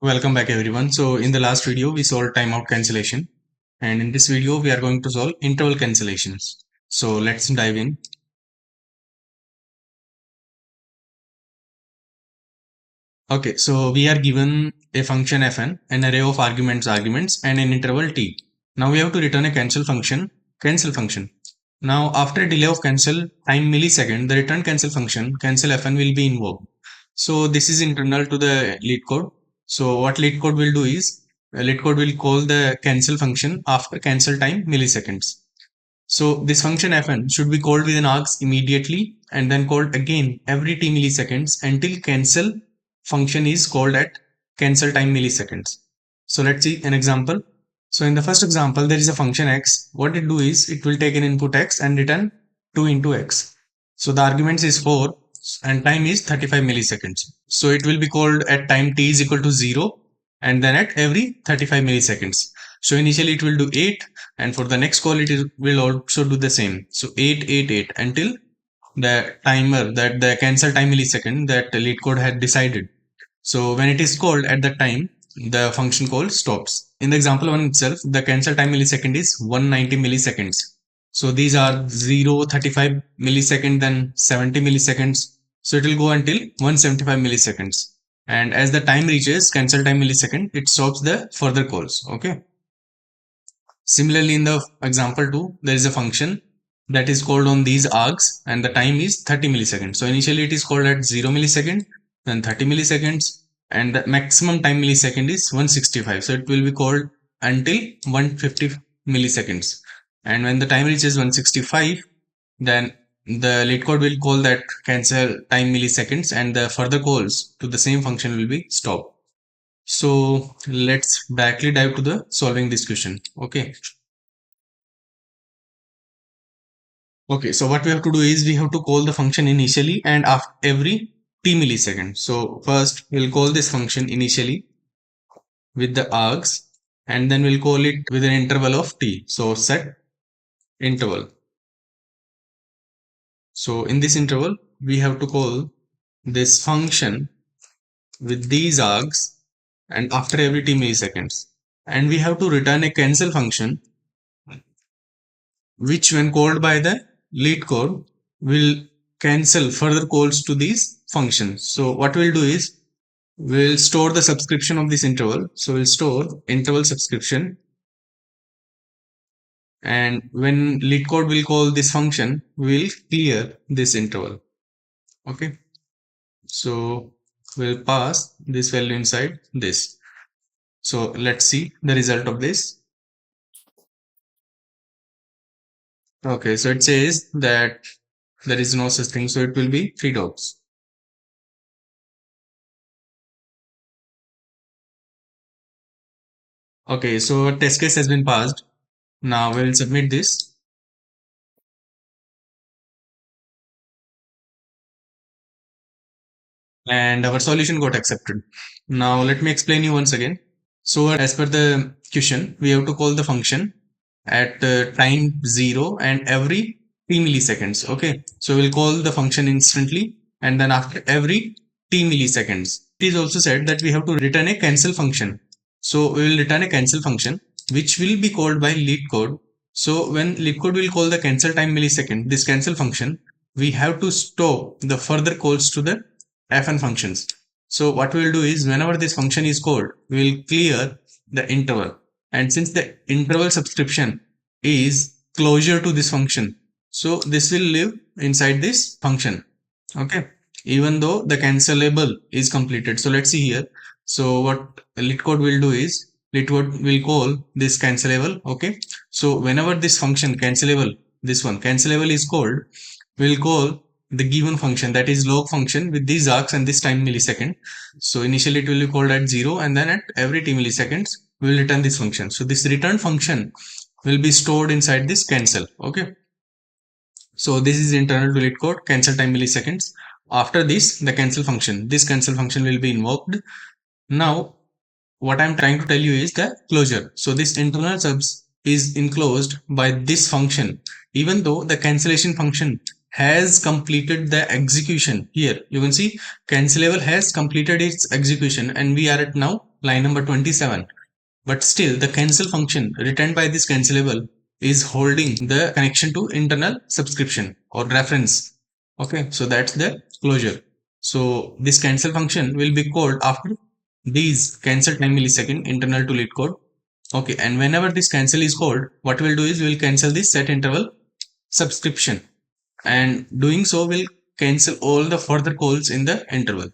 Welcome back everyone. So in the last video we solved timeout cancellation, and in this video we are going to solve interval cancellations. So let's dive in. Okay, so we are given a function fn, an array of arguments and an interval t. Now we have to return a cancel function. Now after a delay of cancel time millisecond, the return cancel function cancel fn will be invoked. So this is internal to the LeetCode. So what LeetCode will do is LeetCode will call the cancel function after cancel time milliseconds. So this function fn should be called with an args immediately and then called again every t milliseconds until cancel function is called at cancel time milliseconds. So let's see an example. So in the first example, there is a function x. What it do is it will take an input x and return 2 into x. So the arguments is 4 and time is 35 milliseconds. So it will be called at time t is equal to 0 and then at every 35 milliseconds. So initially it will do 8 and for the next call will also do the same. So 8 until the timer that the cancel time millisecond that the LeetCode had decided. So when it is called at that time, the function call stops. In the example one itself, the cancel time millisecond is 190 milliseconds. So these are 0, 35 millisecond, then 70 milliseconds. So it will go until 175 milliseconds. And as the time reaches cancel time millisecond, it stops the further calls. Okay. Similarly, in the example 2, there is a function that is called on these args and the time is 30 milliseconds. So initially it is called at 0 millisecond, then 30 milliseconds, and the maximum time millisecond is 165. So it will be called until 150 milliseconds. And when the time reaches 165, then the LeetCode will call that cancel time milliseconds and the further calls to the same function will be stopped. So let's directly dive to the solving this question. Okay. Okay, so what we have to do is we have to call the function initially and after every t millisecond. So first we'll call this function initially with the args and then we'll call it with an interval of t. So set interval. So in this interval we have to call this function with these args and after every t milliseconds, and we have to return a cancel function which when called by the LeetCode will cancel further calls to these functions. So what we'll do is we'll store the subscription of this interval. So we'll store interval subscription, and when LeetCode will call this function, we'll clear this interval. Okay, so we'll pass this value inside this. So let's see the result of this. Okay, so it says that there is no such thing, so it will be 3 dogs. Okay, so test case has been passed. Now we'll submit this. And our solution got accepted. Now let me explain you once again. So as per the question, we have to call the function at time 0 and every 3 milliseconds. Okay, so we'll call the function instantly and then after every t milliseconds. It is also said that we have to return a cancel function. So we will return a cancel function which will be called by LeetCode. So when LeetCode will call the cancel time millisecond, this cancel function, we have to stop the further calls to the fn functions. So what we will do is whenever this function is called, we will clear the interval. And since the interval subscription is closure to this function, so this will live inside this function. Okay, even though the cancelable is completed. So let's see here. So what LeetCode will do is LeetCode will call this cancelable. Okay, so whenever this function cancelable, this one cancelable is called, we'll call the given function, that is log function, with these args and this time millisecond. So initially it will be called at 0 and then at every t milliseconds we will return this function. So this return function will be stored inside this cancel. Okay, so this is internal to LeetCode cancel time milliseconds. After this, the cancel function, this cancel function will be invoked. Now what I'm trying to tell you is the closure. So this internal subs is enclosed by this function, even though the cancellation function has completed the execution. Here you can see cancelable has completed its execution, and we are at now line number 27. But still the cancel function returned by this cancelable is holding the connection to internal subscription or reference. Okay, so that's the closure. So this cancel function will be called after these cancel time millisecond internal to LeetCode. Okay, and whenever this cancel is called, what we'll do is we'll cancel this set interval subscription, and doing so will cancel all the further calls in the interval.